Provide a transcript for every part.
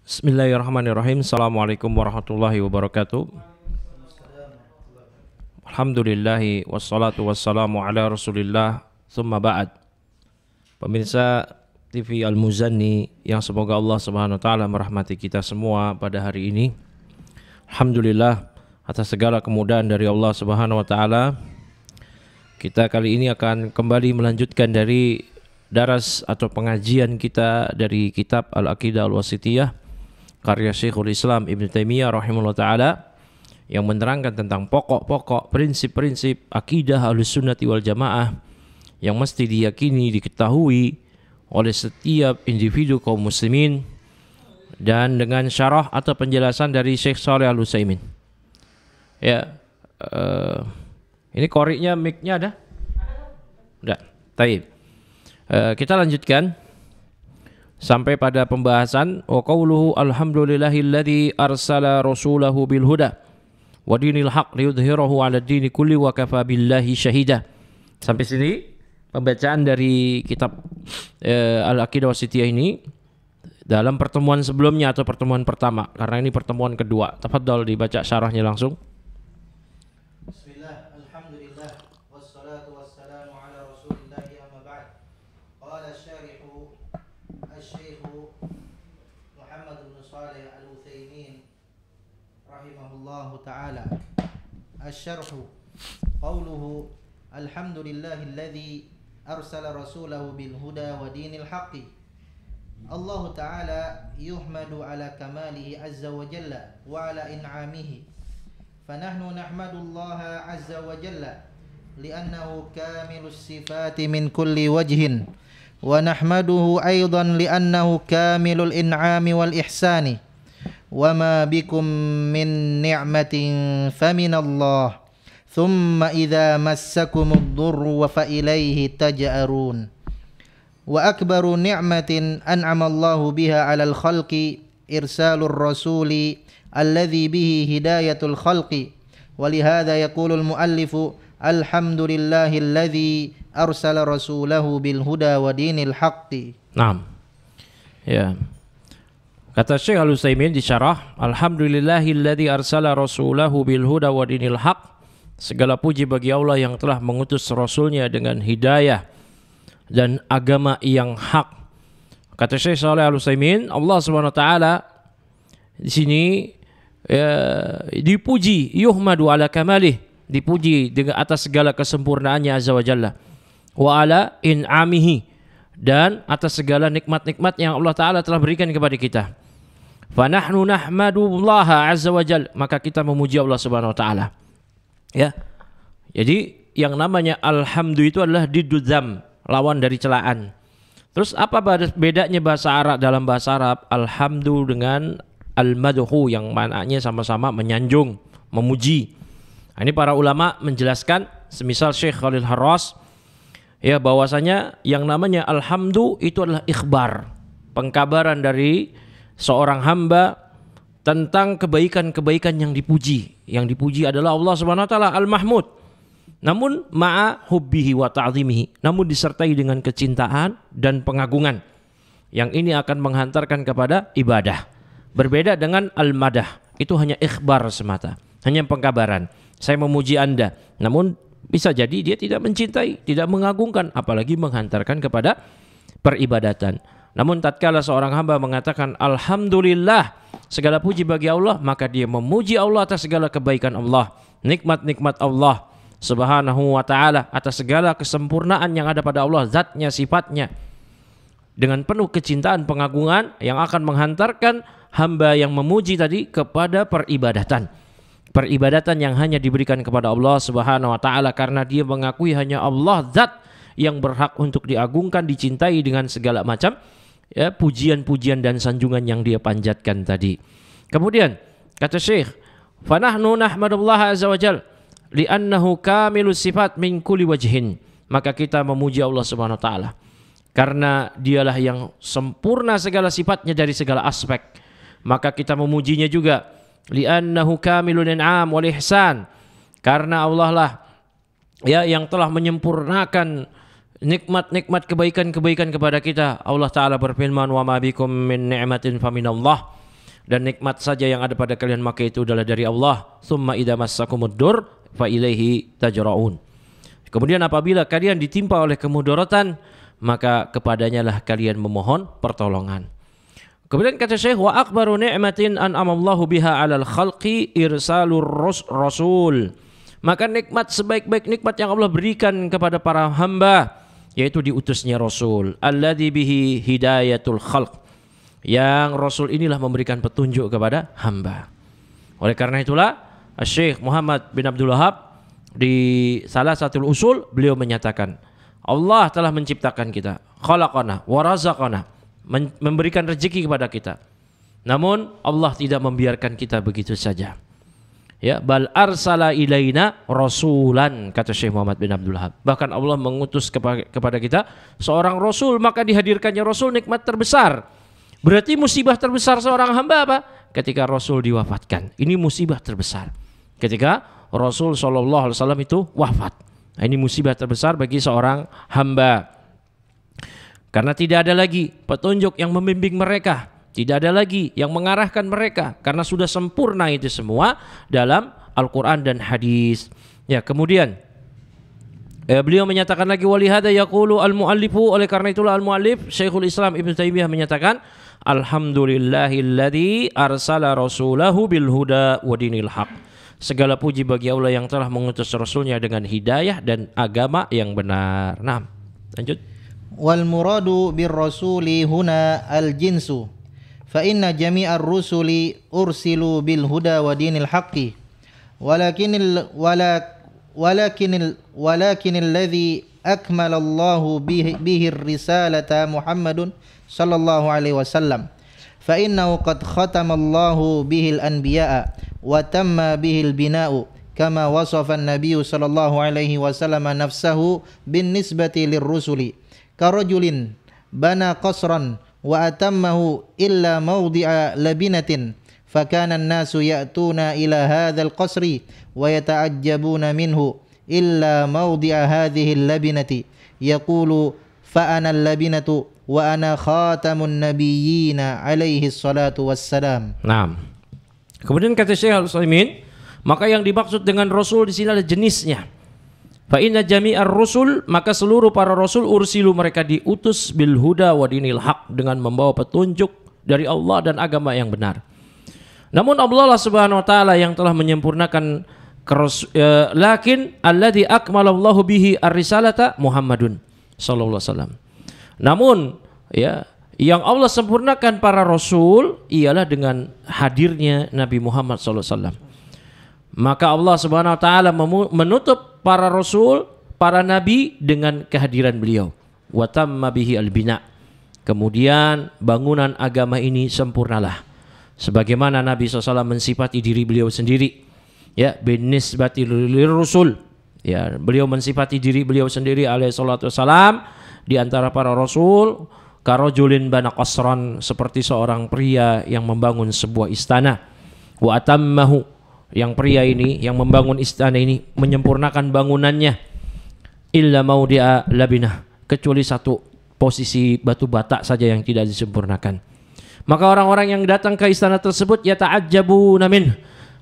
Bismillahirrahmanirrahim. Assalamualaikum warahmatullahi wabarakatuh. Alhamdulillahi wassalatu wassalamu ala rasulillah Tsumma ba'd. Pemirsa TV Al-Muzanni yang semoga Allah subhanahu wa ta'ala merahmati kita semua pada hari ini. Alhamdulillah atas segala kemudahan dari Allah subhanahu wa ta'ala. Kita kali ini akan kembali melanjutkan dari daras atau pengajian kita dari kitab Al-Aqidah Al-Wasithiyah karya Syekhul Islam Ibn Taimiyah rahimahullah ta'ala, yang menerangkan tentang pokok-pokok prinsip-prinsip akidah Ahlussunnati wal Jamaah yang mesti diyakini, diketahui oleh setiap individu kaum muslimin, dan dengan syarah atau penjelasan dari Syekh Shalih Al-Utsaimin. Ya, ini koriknya, mic-nya ada? Udah, taib. Kita lanjutkan sampai pada pembahasan wa qauluhu alhamdulillahilladzi arsala rasulahu bil huda wa dinil haq liyudhhirahu 'ala dini kulli wa kafa billahi syahida. Sampai sini pembacaan dari kitab Al-Aqidah Wasithiyah ini dalam pertemuan sebelumnya atau pertemuan pertama, karena ini pertemuan kedua. Tafadhol dibaca syarahnya langsung. Bismillah, alhamdulillah, wassalatu wassalamu ala rasulillah, amma ba'd. Qala syarihu الشيخ محمد بن صالح العثيمين رحمه الله تعالى. الشرح قوله الحمد لله الذي أرسل رسوله بالهدى ودين الحق. الله تعالى يحمد على كماله عز وجل وعلى إنعامه، فنحن نحمد الله عز وجل لأنه كامل الصفات من كل وجه، ونحمده أيضا لأنه كامل الإنعام والإحسان، وما بكم من نعمة فمن الله، ثم إذا مسكم الضر فإليه تجأرون. وأكبر نعمة أنعم الله بها على الخلق إرسال الرسول الذي به هداية الخلق، ولهذا يقول المؤلف الحمد لله الذي أرسل رسوله بالهدى ودين الحق. Naam. Ya. Kata Syekh Al-Utsaimin di syarah, alhamdulillahilladzi arsala rasulahu bil huda wa dinil haq. Segala puji bagi Allah yang telah mengutus rasulnya dengan hidayah dan agama yang hak. Kata Syekh Shalih Al-Utsaimin, Allah Subhanahu wa taala di sini dipuji, yuhmadu ala kamalih, dipuji dengan atas segala kesempurnaannya azza wa jalla, wa ala in'amihi, dan atas segala nikmat-nikmat yang Allah taala telah berikan kepada kita. Fa nahnu nahmadullaha azza wa jalla, maka kita memuji Allah Subhanahu wa taala. Ya. Jadi yang namanya alhamdu itu adalah didudzam, lawan dari celaan. Terus apa bedanya bahasa Arab? Dalam bahasa Arab alhamdu dengan al-madhu yang maknanya sama-sama menyanjung, memuji. Nah, ini para ulama menjelaskan, semisal Syekh Khalil Harras, ya, bahwasanya yang namanya alhamdu itu adalah ikhbar, pengkabaran dari seorang hamba tentang kebaikan-kebaikan yang dipuji. Yang dipuji adalah Allah Subhanahu wa taala al-mahmud. Namun ma'a hubbihi wa ta'zimihi, namun disertai dengan kecintaan dan pengagungan. Yang ini akan menghantarkan kepada ibadah. Berbeda dengan al-madah, itu hanya ikhbar semata, hanya pengkabaran. Saya memuji Anda, namun bisa jadi dia tidak mencintai, tidak mengagungkan, apalagi menghantarkan kepada peribadatan. Namun tatkala seorang hamba mengatakan alhamdulillah, segala puji bagi Allah, maka dia memuji Allah atas segala kebaikan Allah, nikmat-nikmat Allah Subhanahu wa ta'ala, atas segala kesempurnaan yang ada pada Allah, zatnya, sifatnya, dengan penuh kecintaan, pengagungan yang akan menghantarkan hamba yang memuji tadi kepada peribadatan. Peribadatan yang hanya diberikan kepada Allah Subhanahu wa ta'ala, karena dia mengakui hanya Allah zat yang berhak untuk diagungkan, dicintai dengan segala macam ya, pujian-pujian dan sanjungan yang dia panjatkan tadi. Kemudian kata Syekh, fa nahnu nahmadullaha azza wa jalla li'annahu kamilus sifat min kulli wajhin, maka kita memuji Allah Subhanahu wa ta'ala karena dialah yang sempurna segala sifatnya dari segala aspek. Maka kita memujinya juga li'annahu kamilun in'am wal ihsan, karena Allah lah ya yang telah menyempurnakan nikmat-nikmat kebaikan-kebaikan kepada kita. Allah Ta'ala berfirman, wa ma bikum min ni'matin faminallah. Dan nikmat saja yang ada pada kalian maka itu adalah dari Allah. Tsumma idza massakumud-dur fa ilaihi tajra'un. Kemudian apabila kalian ditimpa oleh kemudaratan, maka kepadanya lah kalian memohon pertolongan. Kemudian kata Syekh, wa akbaru ni'matin an'amallahu biha 'alal khalqi irsalur rasul. Maka nikmat sebaik-baik nikmat yang Allah berikan kepada para hamba yaitu diutusnya Rasul. Alladzi bihi hidayatul khalq. Yang Rasul inilah memberikan petunjuk kepada hamba. Oleh karena itulah Syekh Muhammad bin Abdul Wahab di salah satu usul beliau menyatakan Allah telah menciptakan kita, khalaqana wa razaqana, memberikan rezeki kepada kita. Namun Allah tidak membiarkan kita begitu saja. Ya, bal arsala ilaina rasulan, kata Syekh Muhammad bin Abdul Wahab. Bahkan Allah mengutus kepada kita seorang rasul, maka dihadirkannya rasul nikmat terbesar. Berarti musibah terbesar seorang hamba apa? Ketika Rasul diwafatkan. Ini musibah terbesar. Ketika Rasul SAW itu wafat. Nah, ini musibah terbesar bagi seorang hamba. Karena tidak ada lagi petunjuk yang membimbing mereka. Tidak ada lagi yang mengarahkan mereka. Karena sudah sempurna itu semua dalam Al-Quran dan hadis. Ya, kemudian beliau menyatakan lagi, walihada yaqulu al-muallifu, oleh karena itulah al-muallif Syekhul Islam Ibnu Taimiyah menyatakan, alhamdulillahilladzi arsala rasulahu bil huda wa dinil haq. Segala puji bagi Allah yang telah mengutus rasulnya dengan hidayah dan agama yang benar. Nah, lanjut. Wal muradu bir rasuli huna al jinsu. Fa inna jami'ar rusuli ursilu bil huda wa dinil haqqi. Walakinil الذي أكمل الله به الرسالة محمد صلى الله عليه وسلم فإنه قد ختم الله به الأنبياء وتم به البناء كما وصف النبي صلى الله عليه وسلم نفسه بالنسبة للرسل كرجل بنى قصرا وأتمه إلا موضع لبنة فكان الناس يأتون إلى هذا القصر ويتعجبون منه إلا موضع هذه اللبنة يقول فأنا اللبنة وأنا خاتم النبيين عليه الصلاة والسلام. Nah, kemudian kata Syekh Al-Utsaimin, maka yang dimaksud dengan Rasul di sini adalah jenisnya. Fa inna jami'ar rusul, maka seluruh para rasul ursilu, mereka diutus bil huda wa dinil haq, dengan membawa petunjuk dari Allah dan agama yang benar. Namun Allah Subhanahu wa taala yang telah menyempurnakan lakin alladzi akmalallahu bihi ar-risalata Muhammadun sallallahu alaihi wasallam. Namun ya, yang Allah sempurnakan para rasul ialah dengan hadirnya Nabi Muhammad sallallahu alaihi wasallam. Maka Allah Subhanahu wa taala menutup para rasul, para nabi dengan kehadiran beliau. Wa tamma bihi al-bina. Kemudian bangunan agama ini sempurnalah. Sebagaimana Nabi SAW mensifati diri beliau sendiri, ya, binisbati lirrusul, ya, beliau mensifati diri beliau sendiri alaihi salatu wassalam di antara para rasul, karajulin bana qasran, seperti seorang pria yang membangun sebuah istana. Wa atammahu, yang pria ini yang membangun istana ini menyempurnakan bangunannya, illa maudi'a labinah, kecuali satu posisi batu bata saja yang tidak disempurnakan. Maka orang-orang yang datang ke istana tersebut yata'ajjabuna min,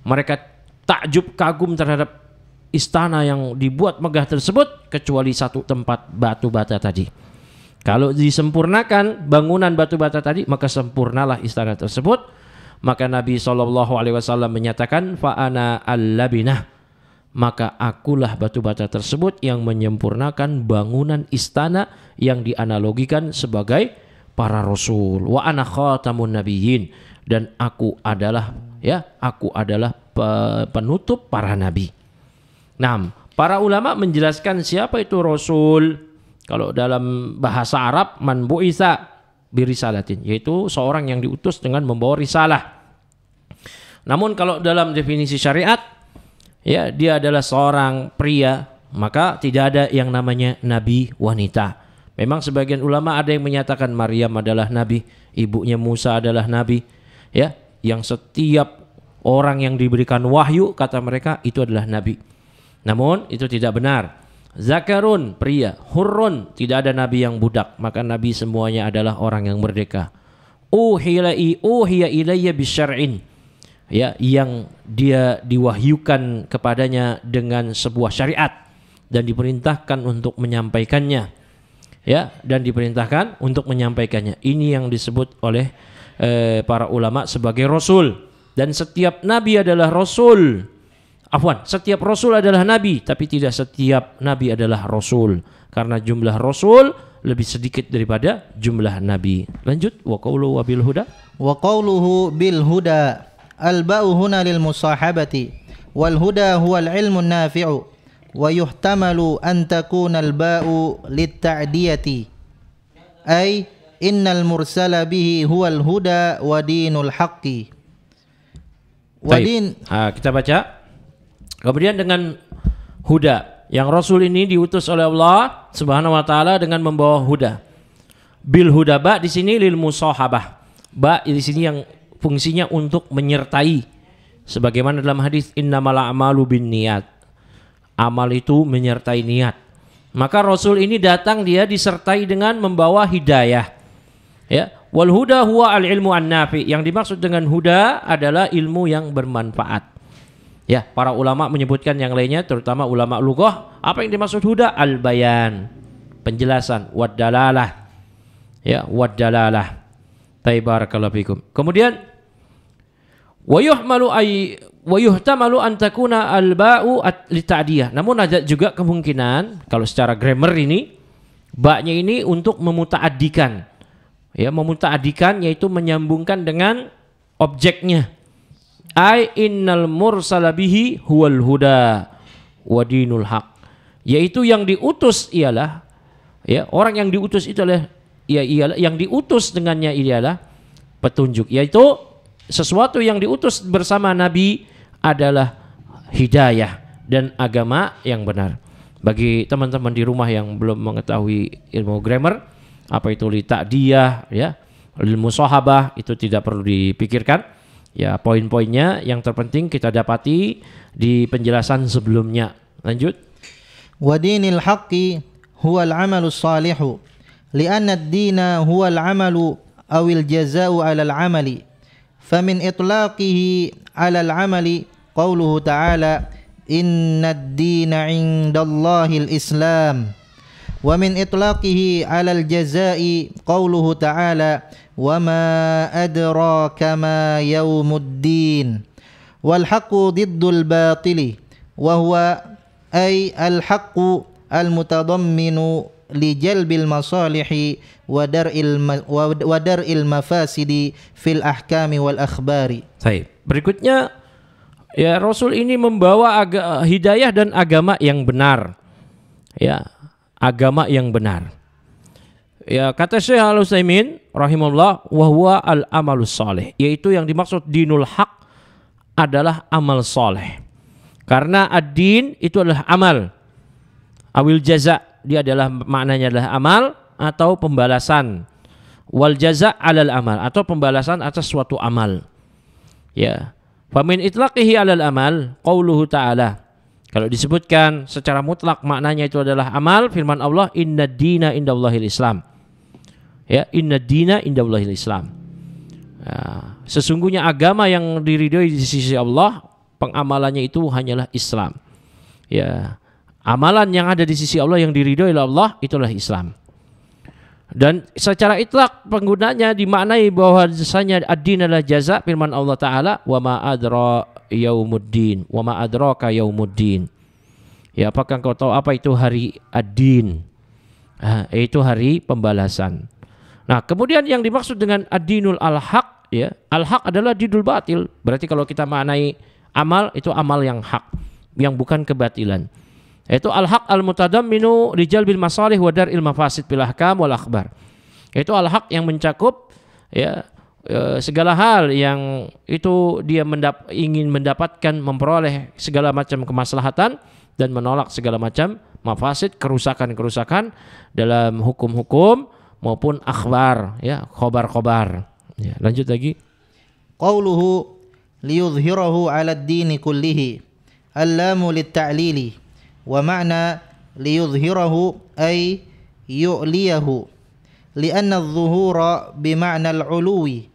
mereka takjub kagum terhadap istana yang dibuat megah tersebut, kecuali satu tempat batu bata tadi. Kalau disempurnakan bangunan batu bata tadi, maka sempurnalah istana tersebut. Maka Nabi SAW menyatakan fa ana al-labinah, maka akulah batu bata tersebut yang menyempurnakan bangunan istana yang dianalogikan sebagai para rasul. Wa ana khatamun nabiyyin, dan aku adalah penutup para nabi. Nah, para ulama menjelaskan siapa itu rasul. Kalau dalam bahasa Arab, man bu'itsa birisalatin, yaitu seorang yang diutus dengan membawa risalah. Namun kalau dalam definisi syariat, ya, dia adalah seorang pria, maka tidak ada yang namanya nabi wanita. Memang sebagian ulama ada yang menyatakan Maryam adalah nabi, ibunya Musa adalah nabi, ya, yang setiap orang yang diberikan wahyu, kata mereka, itu adalah nabi. Namun itu tidak benar. zakarun pria, hurrun tidak ada nabi yang budak, maka nabi semuanya adalah orang yang merdeka. Uhiya ilayya bisyar'in, ya, yang dia diwahyukan kepadanya dengan sebuah syariat dan diperintahkan untuk menyampaikannya, ya, dan diperintahkan untuk menyampaikannya. Ini yang disebut oleh para ulama sebagai rasul. Dan setiap nabi adalah rasul. Setiap rasul adalah nabi, tapi tidak setiap nabi adalah rasul, karena jumlah rasul lebih sedikit daripada jumlah nabi. Lanjut, wa qawluhu bil huda. Wa qawluhu bil huda al-ba'u huna lil musahabati wal huda huwa al-ilmu an-nafi'u wa yuhtamalu an takuna al-ba'u lit ta'diyati ay innal mursala bihi huwa al-huda wa dinul haqqi. Kita baca. Kemudian dengan huda, yang Rasul ini diutus oleh Allah Subhanahu wa taala dengan membawa huda. Bil huda, ba di sini lil musahabah. Ba di sini yang fungsinya untuk menyertai. Sebagaimana dalam hadis innamal a'malu binniyat. Amal itu menyertai niat. Maka Rasul ini datang, dia disertai dengan membawa hidayah. Ya, wal huda huwa al ilmu an-nafi. Yang dimaksud dengan huda adalah ilmu yang bermanfaat. Ya, para ulama menyebutkan yang lainnya, terutama ulama lughah, apa yang dimaksud huda? Al-bayan, penjelasan, wad dalalah. Ya, wad dalalah. Barakallahu fikum. Kemudian wa yuhtamalu an takuna al-ba'u li ta'diyah. Namun ada juga kemungkinan kalau secara grammar ini ba-nya ini untuk memuta'addikan. Ya, memuta'addikan yaitu menyambungkan dengan objeknya. Ai innal mursala bihi huwal huda wa dinul haq, yaitu yang diutus ialah, ya, orang yang diutus itu adalah, ya, ialah yang diutus dengannya ialah petunjuk, yaitu sesuatu yang diutus bersama nabi adalah hidayah dan agama yang benar. Bagi teman-teman di rumah yang belum mengetahui ilmu grammar, apa itu li ta'diyah, ya, ilmu sahabah, itu tidak perlu dipikirkan. Ya, poin-poinnya yang terpenting kita dapati di penjelasan sebelumnya. Lanjut. Wa dinil haqqi huwa al-'amalu as-salihu li'anna ad-dina huwa al-'amalu aw al-jazaa'u 'ala al-'amali. Famin itlaqihi 'ala al-'amali qawluhu ta'ala inna ad-dina 'indallahi al-islam. Wa min itlaqihi 'ala al-jazaa'i qawluhu ta'ala وَمَا أَدْرَاكَ مَا يَوْمُ الدِّينِ وَالْحَقُّ ضِدُّ الْبَاطِلِ وَهُوَ أي الحق المتضمن لجلب المصالح ودرء المفاسد في الأحكام والأخبار. Baik. Berikutnya, ya, Rasul ini membawa hidayah dan agama yang benar. Ya, agama yang benar. Ya, kata Syekh Al-Utsaimin rahimahullah, wa huwa al-amalus salih, yaitu yang dimaksud dinul haq adalah amal saleh. Karena ad-din itu adalah amal. Awil jaza, dia adalah maknanya adalah amal atau pembalasan. Wal jaza alal amal, atau pembalasan atas suatu amal. Ya. Famin itlaqihi alal amal qauluhu ta'ala. Kalau disebutkan secara mutlak maknanya itu adalah amal, firman Allah inna dina indallahil Islam. Ya, inna dina indallahil Islam. Ya, sesungguhnya agama yang diridhoi di sisi Allah, pengamalannya itu hanyalah Islam. Ya, amalan yang ada di sisi Allah yang diridhoi oleh Allah itulah Islam. Dan secara itlak penggunanya dimaknai bahwasanya ad-din adalah jaza, firman Allah Ta'ala wa ma adra yaumuddin wa ma adraka yaumuddin. Ya, apakah kau tahu apa itu hari ad-din? Itu hari pembalasan. Nah, kemudian yang dimaksud dengan ad-dinul al-haq, ya, al-haq adalah dinul batil. Berarti kalau kita maknai amal, itu amal yang hak, yang bukan kebatilan. Itu al-haq al-mutadamminu lijalbil masalih wa dar'il mafasid bil ahkam wal akhbar. Itu al-haq yang mencakup, ya, segala hal yang itu dia ingin mendapatkan, memperoleh segala macam kemaslahatan dan menolak segala macam mafasid, kerusakan-kerusakan dalam hukum-hukum maupun akhbar, ya, khobar-khobar. Ya, lanjut lagi. Qauluhu liyudhhirahu 'ala ad-dini kullihi allamu lit-ta'lili wa ma'na liyudhhirahu ay yu'liyahu li'anna adh-dhuhura bima'na al-'uluwi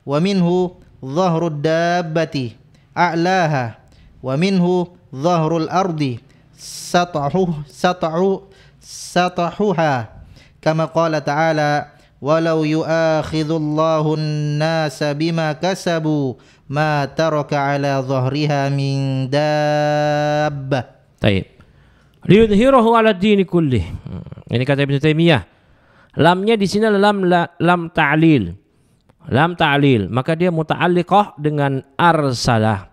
wa minhu dhahrud dabbati a'laha wa minhu dhahrul ardi satahuha kama qala ta'ala walau yu'akhidhullahu an-nasa bima kasabu ma taraka ala dhahriha min dabbah. Baik. Liyudhhirahu 'ala ad-din kullih. Ini kata Ibnu Taimiyah. Lamnya di sini lam ta'lil. Lam ta'lil, maka dia muta'alliqah dengan arsalah.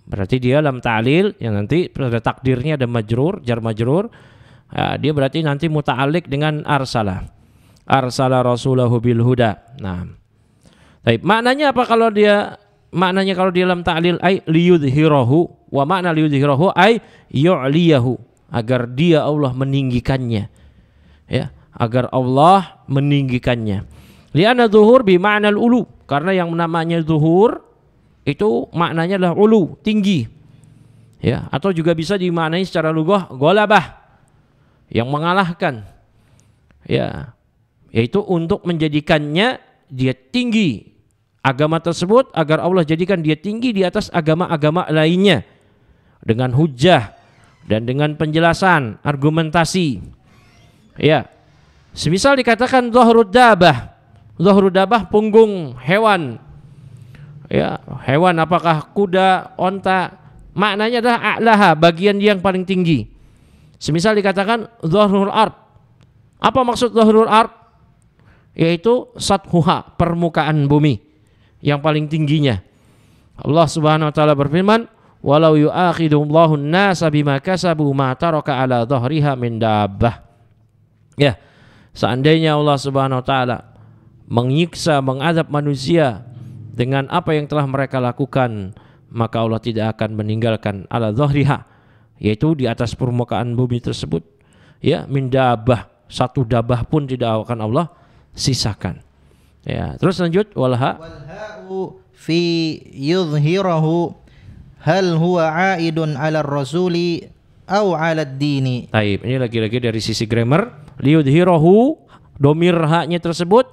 Berarti dia lam ta'lil yang nanti pada takdirnya ada majrur, jar majrur. Dia berarti nanti muta'alliq dengan arsalah. Arsala rasulahu bil huda. Nah. Baik, maknanya apa kalau dia lam ta'lil ay liyudhhirahu wa makna liyudhhirahu ay yu'liyahu, agar dia Allah meninggikannya. Ya, agar Allah meninggikannya. Li'anna zuhur bi ma'nal ulu, karena yang namanya zuhur itu maknanya adalah ulu, tinggi. Ya, atau juga bisa dimaknai secara lughah ghalabah, yang mengalahkan. Ya, yaitu untuk menjadikannya dia tinggi agama tersebut, agar Allah jadikan dia tinggi di atas agama-agama lainnya dengan hujjah dan dengan penjelasan, argumentasi. Ya, semisal dikatakan dhahrud dabah punggung hewan. Ya, hewan apakah kuda, onta, maknanya adalah a'laha, bagian dia yang paling tinggi. Semisal dikatakan dhahrul ard. Apa maksud dhahrul ard? Yaitu sathuha, permukaan bumi yang paling tingginya. Allah Subhanahu wa taala berfirman, "Walau yu'akhidullahu an-nasa bima kasabu ma taraka 'ala dhahriha min dabbah." Ya, seandainya Allah Subhanahu wa taala menyiksa, mengadab manusia dengan apa yang telah mereka lakukan, maka Allah tidak akan meninggalkan 'ala dhahriha, yaitu di atas permukaan bumi tersebut, ya, min dabbah, satu dabah pun tidak akan Allah sisakan. Ya, terus lanjut walha fi yudhhirahu hal huwa aidun 'ala rasuli au 'ala ad-dini. Baik, ini lagi-lagi dari sisi grammar. Liyudhhirahu, domir haknya tersebut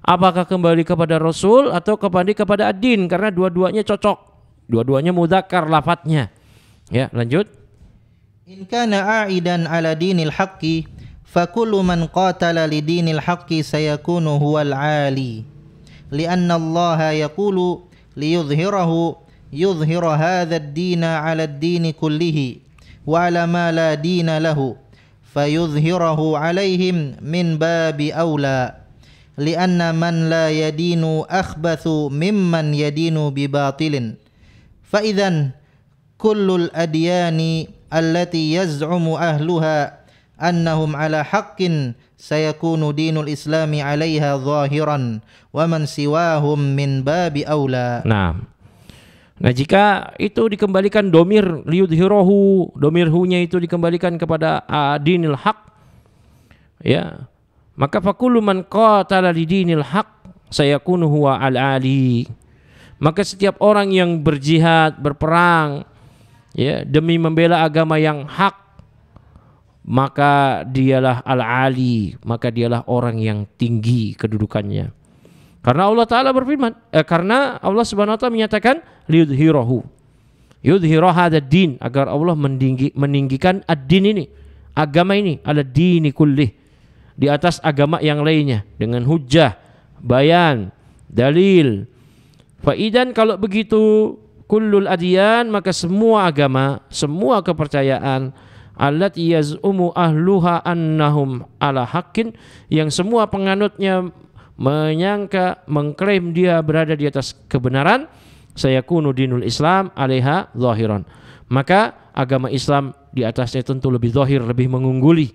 apakah kembali kepada Rasul atau kepada ad-din, karena dua-duanya cocok. Dua-duanya mudzakkar lafadznya. Ya, lanjut. In kana aidan 'ala dinil haqqi fakullu man qatala lidinil haqqi sayakunu huwal 'ali li'anna Allah yaqulu liyudhhirahu yudhhira hadha ad-dina 'ala ad-dini kullihi wa 'ala ma la dina lahu fayudhhirahu 'alaihim min babi awla li'anna man la yadinu akhbathu mimman yadinu bibatilin fa idzan kullul adyani allati yaz'umu ahluha annahum ala haqqin sayakunu dinul islami 'alaiha zahiran wa man siwahum min babi aula. Nah, jika itu dikembalikan domir liyudhhirahu, domir hu-nya itu dikembalikan kepada dinil haq, ya, maka fakullu man qatala lidinil haq sayakunu huwa al-ali. Maka setiap orang yang berjihad, berperang, ya, demi membela agama yang hak, maka dialah al-ali, maka dialah orang yang tinggi kedudukannya. Karena Allah Ta'ala berfirman, karena Allah Subhanahu wa taala menyatakan liyudhhirahu, yudhhira hadzal din, agar Allah meninggikan ad-din ini, agama ini, ala dini kullih, di atas agama yang lainnya dengan hujjah, bayan, dalil. Faidan, kalau begitu kullul adyan, maka semua agama, semua kepercayaan, allati yaz'umu ahluha annahum ala haqqin, yang semua penganutnya menyangka, mengklaim dia berada di atas kebenaran, sayakunu dinul Islam 'alaiha zahiran, maka agama Islam di atasnya tentu lebih zahir, lebih mengungguli.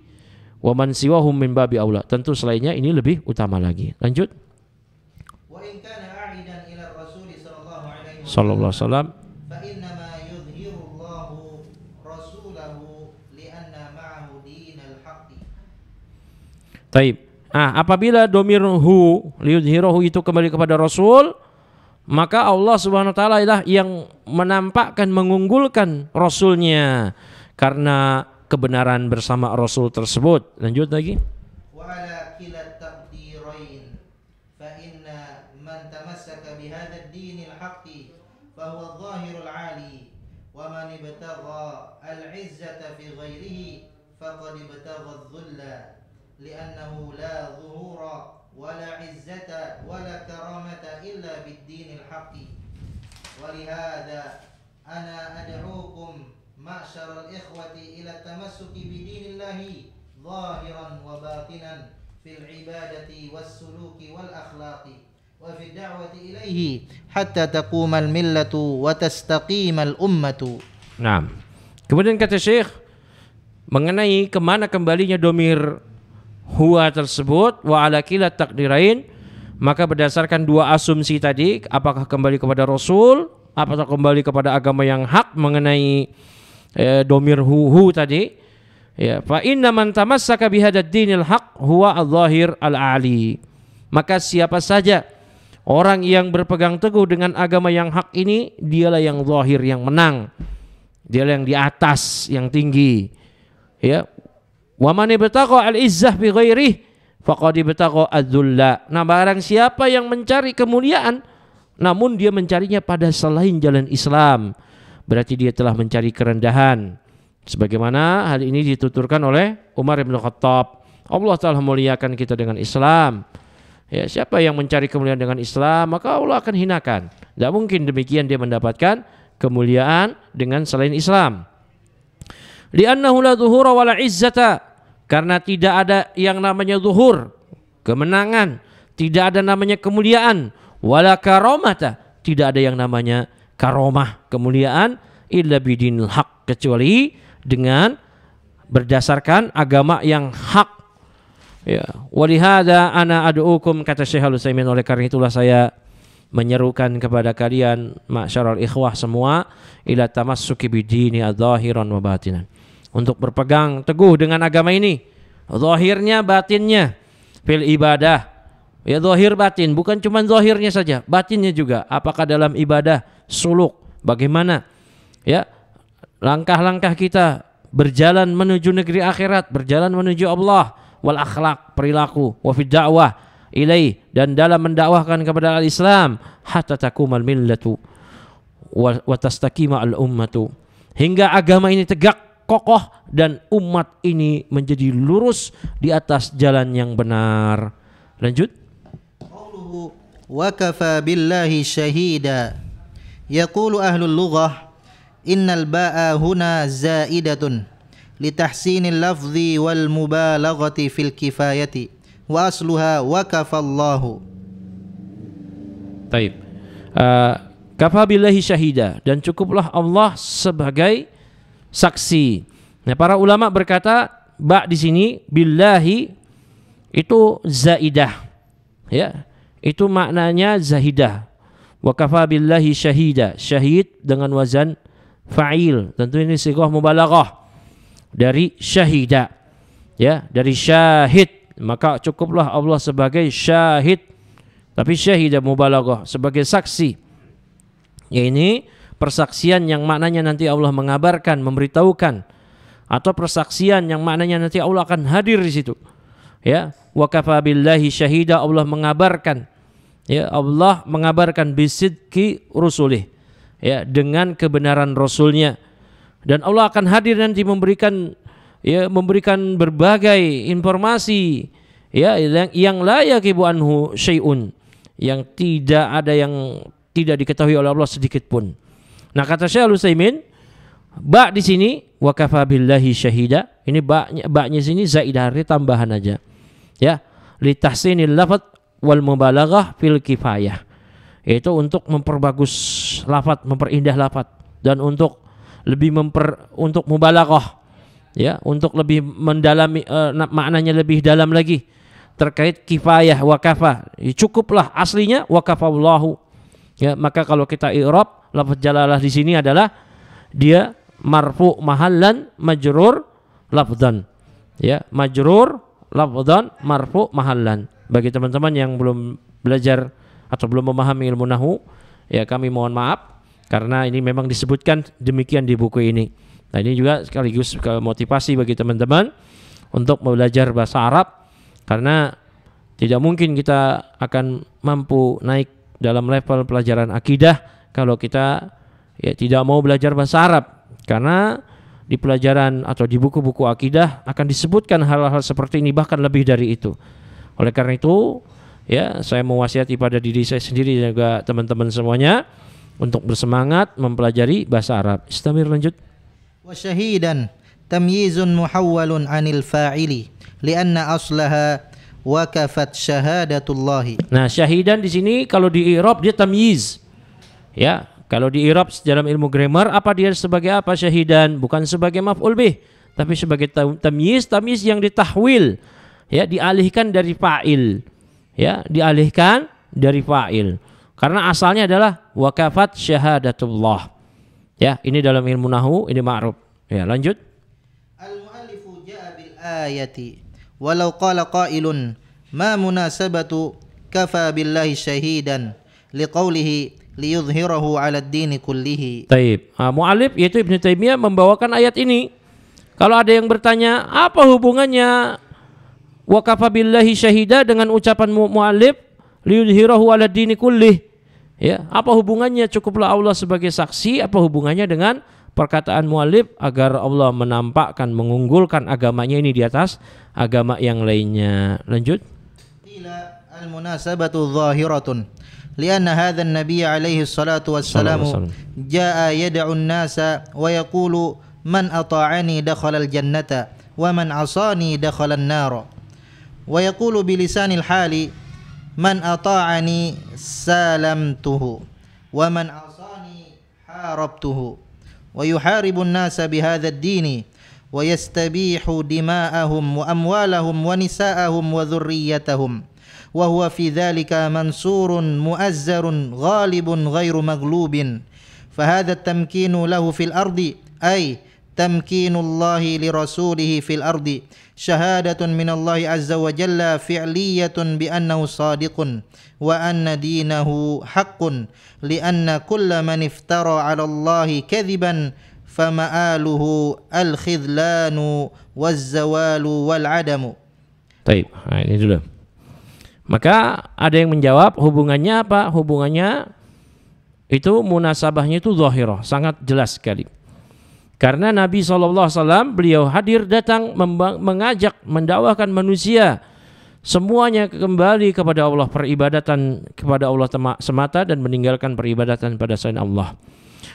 Wa man siwahum min babi aula, tentu selainnya ini lebih utama lagi. Lanjut. Wa in kana a'idan ila Rasul sallallahu alaihi wasallam fa inna ma yudhhiru Allahu rasulahu li'anna ma'ahu dinal haqqi. Taib. Apabila domir hu liyudhhirahu itu kembali kepada Rasul, maka Allah Subhanahu wa taala lah yang menampakkan, mengunggulkan Rasulnya, karena kebenaran bersama Rasul tersebut. Lanjut lagi. وعلى كلا التقديرين فإن من تمسك بهذا الدين الحق فهو الظاهر العالي ومن ابتغى العزة في غيره فقد ابتغى الذل لأنه لا ظهور ولا عزة ولا كرامة إلا بالدين الحق ولهذا أنا أدعوكم معشر الإخوة إلى التمسك بدين الله ظاهرا وباطنا في العبادة والسلوك والأخلاق وفي الدعوة إليه حتى تقوم الملة وتستقيم الأمة. Nah, kemudian kata Syekh mengenai kemana kembalinya domir huwa tersebut, wa ala kila takdirain, maka berdasarkan dua asumsi tadi, apakah kembali kepada Rasul, apakah kembali kepada agama yang hak mengenai domir hu tadi. Ya, fa inna man tamassaka bihadzal dinil haq huwa adh-dhahir al-ali. Maka siapa saja orang yang berpegang teguh dengan agama yang hak ini, dialah yang zahir, yang menang. Dialah yang di atas, yang tinggi. Ya. Wa man ibtagha al-izzah bi ghairihi faqad ibtagha adz-dzulla. Nah, barang siapa yang mencari kemuliaan namun dia mencarinya pada selain jalan Islam, berarti dia telah mencari kerendahan. Sebagaimana hal ini dituturkan oleh Umar bin Khattab. Allah telah muliakan kita dengan Islam. Ya, siapa yang mencari kemuliaan dengan Islam, maka Allah akan hinakan. Tidak mungkin demikian dia mendapatkan kemuliaan dengan selain Islam. Li'annahu la zuhura wala izzata, karena tidak ada yang namanya zuhur, kemenangan, tidak ada namanya kemuliaan, wala karomata, tidak ada yang namanya karomah, kemuliaan, illa bidinil haq, kecuali dengan berdasarkan agama yang hak. Ya, walihada ana ad'ukum, kata Syekh Al-Utsaimin, oleh karena itulah saya menyerukan kepada kalian ma'syaral ikhwah semua, ila tamassuki bidini adh-dhahiran wa batinan, untuk berpegang teguh dengan agama ini, zahirnya batinnya, fil ibadah. Ya, zahir batin, bukan cuma zahirnya saja, batinnya juga. Apakah dalam ibadah, suluk, bagaimana? Ya, langkah-langkah kita berjalan menuju negeri akhirat, berjalan menuju Allah, wal akhlak, perilaku, wa fid da'wah ilaih, dan dalam mendakwahkan kepada al-Islam, hatta takumal millatu wa tastaqima al-ummatu, hingga agama ini tegak kokoh dan umat ini menjadi lurus di atas jalan yang benar. Lanjut. Qauluhu wa kafa billahi syahida. Yaqulu ahlul lughah innal ba'a huna zaidatun litahsinil lafzi wal mubalaghati fil kifayati wa asluha wa kafallahu. Taib. Kafa billahi syahida, dan cukuplah Allah sebagai saksi. Nah, para ulama berkata ba di sini billahi itu zaidah. Ya, itu maknanya zahidah. Wa kafa billahi syahida, syahid dengan wazan fa'il, tentu ini sighah mubalaghah dari syahida, ya, dari syahid, maka cukuplah Allah sebagai syahid, tapi syahida mubalaghah, sebagai saksi. Ya, ini persaksian yang maknanya nanti Allah mengabarkan, memberitahukan, atau persaksian yang maknanya nanti Allah akan hadir di situ. Ya, wa kafa billahi syahida, Allah mengabarkan, ya, Allah mengabarkan bisidqi rusulih, ya, dengan kebenaran Rasulnya, dan Allah akan hadir nanti memberikan, ya, memberikan berbagai informasi, ya, yang la yaqibu anhu syai'un, yang tidak ada yang tidak diketahui oleh Allah sedikit pun. Nah, kata Syekh Al-Utsaimin, ba di sini wa kafa billahi syahida, ini ba-nya sini zaidah, tambahan aja, ya, li tahsinil lafadz wal mubalaghah fil kifayah, yaitu untuk memperbagus lafadz, memperindah lafadz, dan untuk lebih untuk mubalaghah, ya, untuk lebih mendalami maknanya lebih dalam lagi terkait kifayah wa kafa. Cukuplah, aslinya wa kafallahu. Ya, maka kalau kita i'rab lafadz jalalah di sini adalah dia marfu mahallan majrur lafdzan. Ya, majrur lafdzan marfu mahallan. Bagi teman-teman yang belum belajar atau belum memahami ilmu nahwu, ya, kami mohon maaf karena ini memang disebutkan demikian di buku ini. Nah, ini juga sekaligus motivasi bagi teman-teman untuk belajar bahasa Arab, karena tidak mungkin kita akan mampu naik dalam level pelajaran akidah kalau kita tidak mau belajar bahasa Arab. Karena di pelajaran atau di buku-buku akidah akan disebutkan hal-hal seperti ini, bahkan lebih dari itu. Oleh karena itu, saya mewasiati pada diri saya sendiri dan juga teman-teman semuanya untuk bersemangat mempelajari bahasa Arab. Istamir, lanjut. Wa syahidan tamyizun muhawwalun 'anil fa'ili li'anna aslaha wakafat syahadatullahi. Nah, syahidan di sini kalau di i'rab dia tamyiz. Ya, kalau di i'rab dalam ilmu grammar apa dia sebagai apa syahidan? Bukan sebagai maf'ul bih, tapi sebagai tamyiz, tamyiz yang ditahwil, dialihkan dari fa'il. Dialihkan dari fa'il. Karena asalnya adalah wakafat syahadatullah. Ini dalam ilmu nahwu, ini ma'ruf. Lanjut. Al-mu'allifu ja'a bil ayati walau qala qailun ma munasabatu kafa billahi syahidan liqaulihi liyudhhirahu 'ala ad-din kullihi. Taib. Mu'allif yaitu Ibnu Taimiyah membawakan ayat ini. Kalau ada yang bertanya, apa hubungannya wa kafa billahi syahida dengan ucapan mu'allif liyudhhirahu 'ala ad-din kullih? Apa hubungannya? Cukuplah Allah sebagai saksi. Apa hubungannya dengan perkataan mu'allif agar Allah menampakkan, mengunggulkan agamanya ini di atas agama yang lainnya? Lanjut. Qila al-munasabatu zahiratun lianna hadha an-nabiy alaihi salatu wassalamu jaa yad'u an-nasa wa yaqulu man ata'ani dakhala al-jannata wa man 'asani dakhala an-nar wa yaqulu bi lisanil hali man ata'ani salamtuhu wa man 'asani harabtuhu wa yuharibu an-nasa bihadha ad-din wa yastabihu dima'ahum wa amwalahum wa nisa'ahum wa dhurriyyatahum wa huwa fi dhalika mansurun mu'azzarun ghalibun ghairu maghlubin fa hadha at-tamkinu lahu fil ardi ay tamkinullahi li rasulihi fil ardi syahadatun minallahi azza wa jalla fi'liyatun bi annahu sadiqun wa anna dinahu haqqun li anna kulla man iftara 'ala Allahi kadhiban fama'aluhu al-khidlanu waz-zawalu wal-'adamu. Baik, ini dulu. Maka ada yang menjawab hubungannya apa? Hubungannya itu munasabahnya itu zahirah, sangat jelas sekali. Karena Nabi SAW beliau hadir datang mengajak, mendakwahkan manusia semuanya kembali kepada Allah, peribadatan kepada Allah semata dan meninggalkan peribadatan pada selain Allah.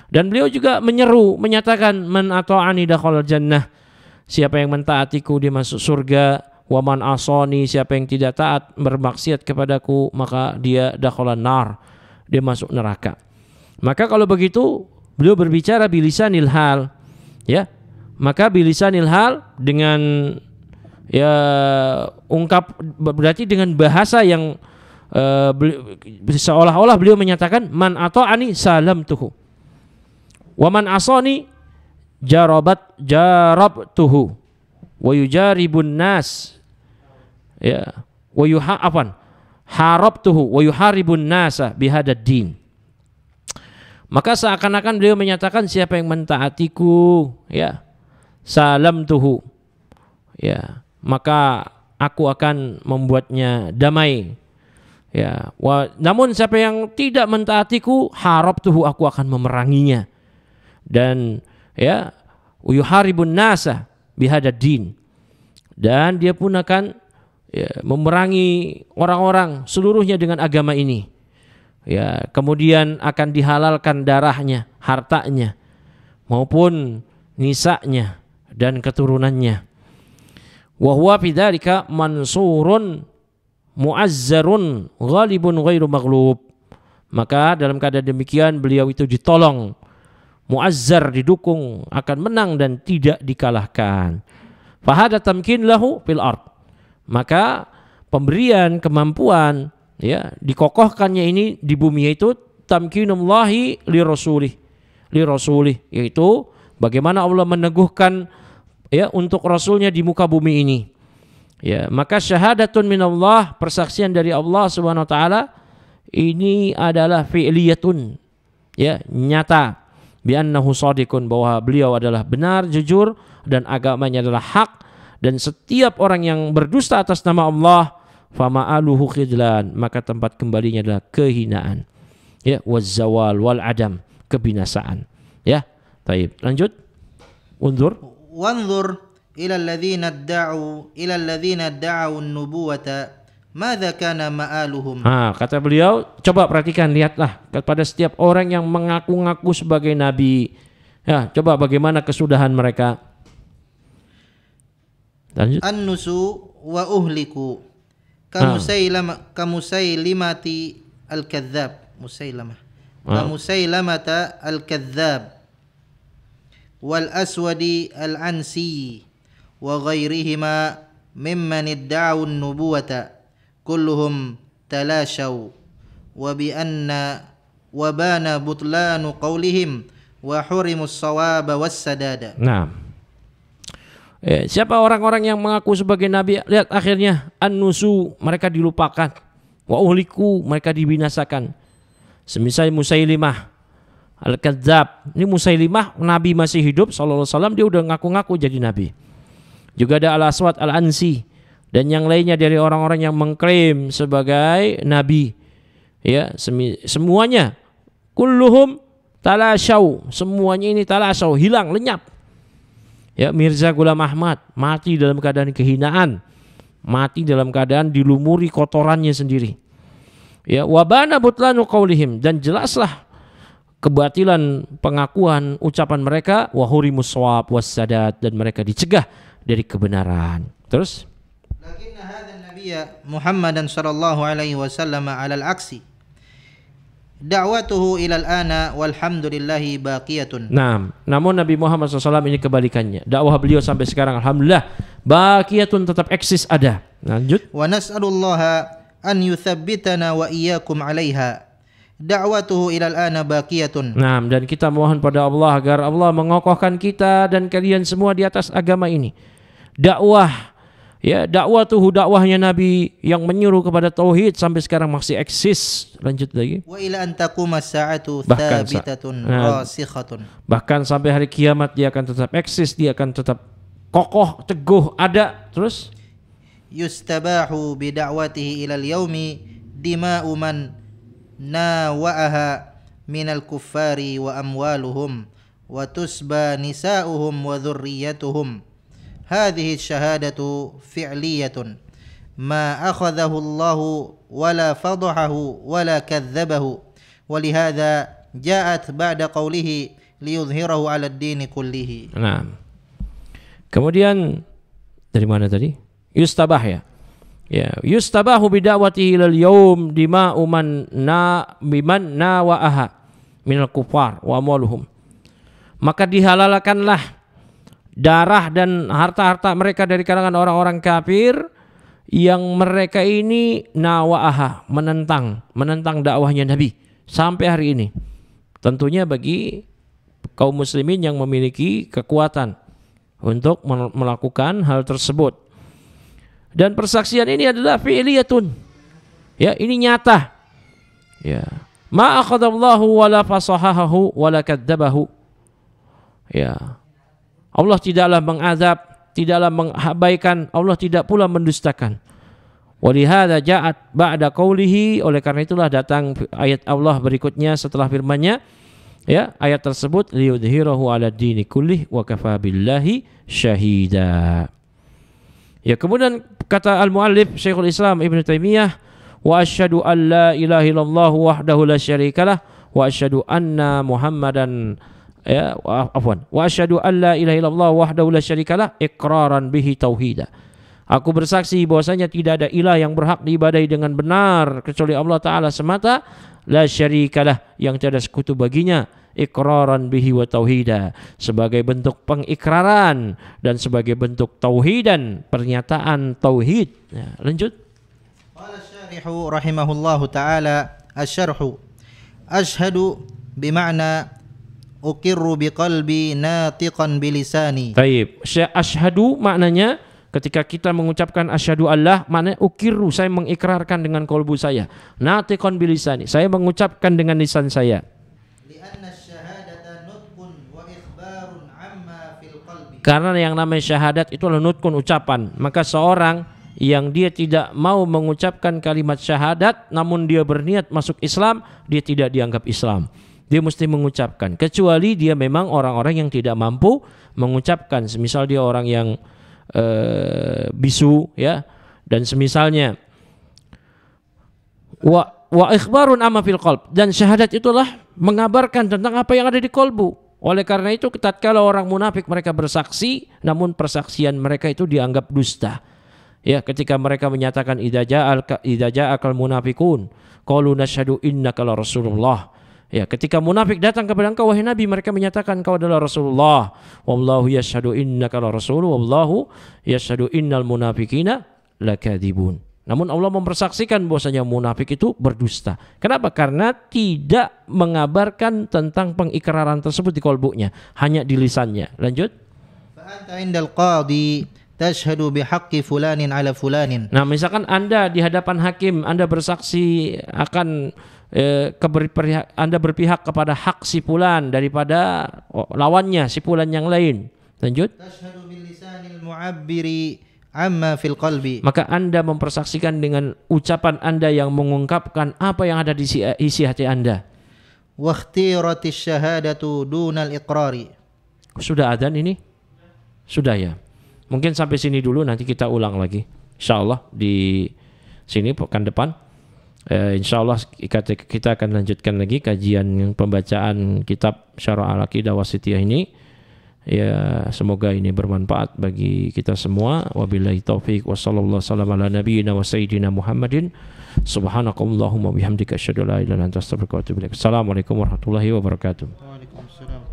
Dan beliau juga menyeru, menyatakan man ata'ani dakhala jannah, siapa yang mentaatiku dia masuk surga, wa man asani, siapa yang tidak taat bermaksiat kepadaku maka dia dakhala nar, dia masuk neraka. Maka kalau begitu beliau berbicara bilisanil hal, maka bilisanil hal dengan ungkap berarti dengan bahasa yang seolah-olah beliau menyatakan man ata'ani salamtuhu wa man asani jarabtuhu wa yujaribun nas harabtuhu wa yuharibun nasa bihadad din. Maka seakan-akan beliau menyatakan siapa yang mentaatiku salamtuhu, maka aku akan membuatnya damai. Namun siapa yang tidak mentaatiku, harabtuhu, aku akan memeranginya. Dan yuharibun nasa bihadad din, dan dia pun akan memerangi orang-orang seluruhnya dengan agama ini. Kemudian akan dihalalkan darahnya, hartanya, maupun nisanya dan keturunannya. Wa huwa fi dzalika mansurun mu'azzarun ghalibun ghairu maghlub. Maka dalam keadaan demikian beliau itu ditolong, mu'azzar, didukung, akan menang dan tidak dikalahkan. Fa hadza tamkin lahu fil ard. Maka pemberian kemampuan dikokohkannya ini di bumi itu tamkinullahi li rasulih, yaitu bagaimana Allah meneguhkan untuk rasulnya di muka bumi ini. Maka syahadatun minallah, persaksian dari Allah Subhanahu wa taala ini adalah fi'liyatun, nyata, bi annahu shadiqun, bahwa beliau adalah benar, jujur, dan agamanya adalah hak, dan setiap orang yang berdusta atas nama Allah fama'aluhu khidlan, maka tempat kembalinya adalah kehinaan, ya, wazawal wal adam, kebinasaan, ya. Baik, lanjut. Wanzur ila alladhina da'u an-nubuwata madza kana ma'aluhum. Kata beliau, coba perhatikan, lihatlah kepada setiap orang yang mengaku-ngaku sebagai nabi. Ya, coba bagaimana kesudahan mereka. Lanjut. An-nusu wa uhliku kamusailimati al-kadzdzab. Kamusailamata al-kadzdzab wal aswadi al-ansi wa ghairihima mimman idda'u an-nubuwata kulluhum talashaw wa bi anna wa bana butlanu qawlihim wa hurimus sawaba was sadada. Nah, siapa orang-orang yang mengaku sebagai nabi? Lihat akhirnya, an-nusu, mereka dilupakan, wa uhliku, mereka dibinasakan. Semisal Musailimah al-Kadzdzab. Ini Musailimah, nabi masih hidup sallallahu alaihi wasallam, dia udah ngaku-ngaku jadi nabi. Juga ada al-Aswad al-Ansi dan yang lainnya dari orang-orang yang mengklaim sebagai nabi. Ya, semuanya kulluhum talashaw, semuanya ini talashaw, hilang, lenyap. Ya, Mirza Ghulam Ahmad mati dalam keadaan kehinaan, mati dalam keadaan dilumuri kotorannya sendiri. Ya, wabana butlanu qaulihim, dan jelaslah kebatilan pengakuan ucapan mereka, wa hurimus shawab was sadat, dan mereka dicegah dari kebenaran. Terus lakinna hadzal nabiyya Muhammadan sallallahu alaihi wasallam 'ala al-aksi da'watuhu ila al-ana walhamdulillahi baqiyatun. Nah, namun Nabi Muhammad SAW ini kebalikannya. Dakwah beliau sampai sekarang alhamdulillah baqiyatun, tetap eksis, ada. Lanjut. Wa nas'alullaha an yuthabbitana wa iyyakum 'alaiha da'watuhu ila al-ana baqiyatun. Nah, dan kita mohon pada Allah agar Allah mengokohkan kita dan kalian semua di atas agama ini. Dakwah, ya, dakwatuhu, dakwahnya Nabi yang menyuruh kepada tauhid sampai sekarang masih eksis. Lanjut lagi. Wa ila an taquma as-sa'atu thabitatun rasikhatun. Bahkan sampai hari kiamat dia akan tetap eksis, dia akan tetap kokoh, teguh, ada. Terus yustabahu bi da'watihi ila al-yaumi dima'u man nawa'aha minal kuffari wa amwaluhum wa tusba nisa'uhum wa dhurriyyatuhum. Hadhihi syahadatu fi'liyatun ma akhadhahu Allah wala fadahahu wala kadzabahu walihadza ja'at ba'da qawlihi liyudhhirahu 'ala ad-din kullihi. Nah, kemudian dari mana tadi? Yustabah, ya. Ya, yustabahu bida'watihi ilal yaum dima'u man biman nawa'aha minal kufar wa amwaluhum. Maka dihalalkanlah darah dan harta-harta mereka dari kalangan orang-orang kafir yang mereka ini nawa'aha, menentang dakwahnya Nabi sampai hari ini. Tentunya bagi kaum muslimin yang memiliki kekuatan untuk melakukan hal tersebut. Dan persaksian ini adalah fi'liyatun. Ya, ini nyata. Ya. Ma akhadallahu wala fasahahu wala kadzabahu. Ya. Allah tidaklah mengazab, tidaklah mengabaikan, Allah tidak pula mendustakan. Walihada ja'at ba'da qawlihi, oleh karena itulah datang ayat Allah berikutnya setelah firman-Nya. Ya, ayat tersebut liyudhhirahu 'ala dini kullih wa kafa billahi syahida. Ya, kemudian kata al-muallif Syekhul Islam Ibnu Taimiyah, wa asyhadu an la ilaha illallah wahdahu la syarikalah wa asyhadu anna Muhammadan wa asyhadu an la ilaha illallah wahdahu la syarikalah iqraran bihi tauhida. Aku bersaksi bahwasanya tidak ada ilah yang berhak diibadahi dengan benar kecuali Allah Ta'ala semata, la syarikalah, yang tiada sekutu baginya, iqraran bihi wa tauhida, sebagai bentuk pengikraran dan sebagai bentuk tauhidan, pernyataan tauhid. Ya, lanjut. Qala syarihu rahimahullahu ta'ala asy-syarhu asyhadu bima'na uqirru biqalbi natiqan bilisani. Baik, asyhadu maknanya ketika kita mengucapkan asyhadu Allah, maknanya ukirru, saya mengikrarkan dengan kolbu saya, natiqan bilisani, saya mengucapkan dengan lisan saya. Lianna syahadata Karena yang namanya syahadat itu adalah nutkun, ucapan. Maka seorang yang dia tidak mau mengucapkan kalimat syahadat namun dia berniat masuk Islam, dia tidak dianggap Islam. Dia mesti mengucapkan, kecuali dia memang orang-orang yang tidak mampu mengucapkan. Semisal dia orang yang bisu, ya, dan semisalnya. Wa ikhbarun amma fil qalb, dan syahadat itulah mengabarkan tentang apa yang ada di kolbu. Oleh karena itu tatkala orang munafik mereka bersaksi namun persaksian mereka itu dianggap dusta. Ya, ketika mereka menyatakan idza ja'akal munafiqun qalu nashhadu innaka la rasulullah. Ya, ketika munafik datang kepada engkau wahai Nabi, mereka menyatakan engkau adalah Rasulullah. Wallahu yashhadu innaka la rasul wallahu yashhadu innal munafiqina lakadzibun. Namun Allah mempersaksikan bahwasanya munafik itu berdusta. Kenapa? Karena tidak mengabarkan tentang pengikraran tersebut di kolbunya, hanya di lisannya. Lanjut. Fa anta indal qadi tashhadu bihaqqi fulanin ala fulanin. Nah, misalkan Anda di hadapan hakim, Anda bersaksi akan Anda berpihak kepada hak si fulan daripada lawannya si fulan yang lain. Lanjut. Tashhadu bil lisanil mu'abbiri amma fil qalbi. Maka Anda mempersaksikan dengan ucapan Anda yang mengungkapkan apa yang ada di isi hati Anda. Wa ikhtiratis syahadatu dunal iqrari. Sudah adzan ini? Sudah ya. Mungkin sampai sini dulu, nanti kita ulang lagi insyaallah di sini pekan depan. Insyaallah kita akan lanjutkan lagi kajian pembacaan kitab Syarah Al-Aqidah Wasithiyah ini. Ya, semoga ini bermanfaat bagi kita semua. Wabillahi taufik wa sallallahu ala nabiyyina wa sayyidina Muhammadin. Subhanakallahumma bihamdika asyhadu an la ilaha illa anta astaghfiruka wa atubu ilaik. Assalamualaikum warahmatullahi wabarakatuh. Waalaikumsalam.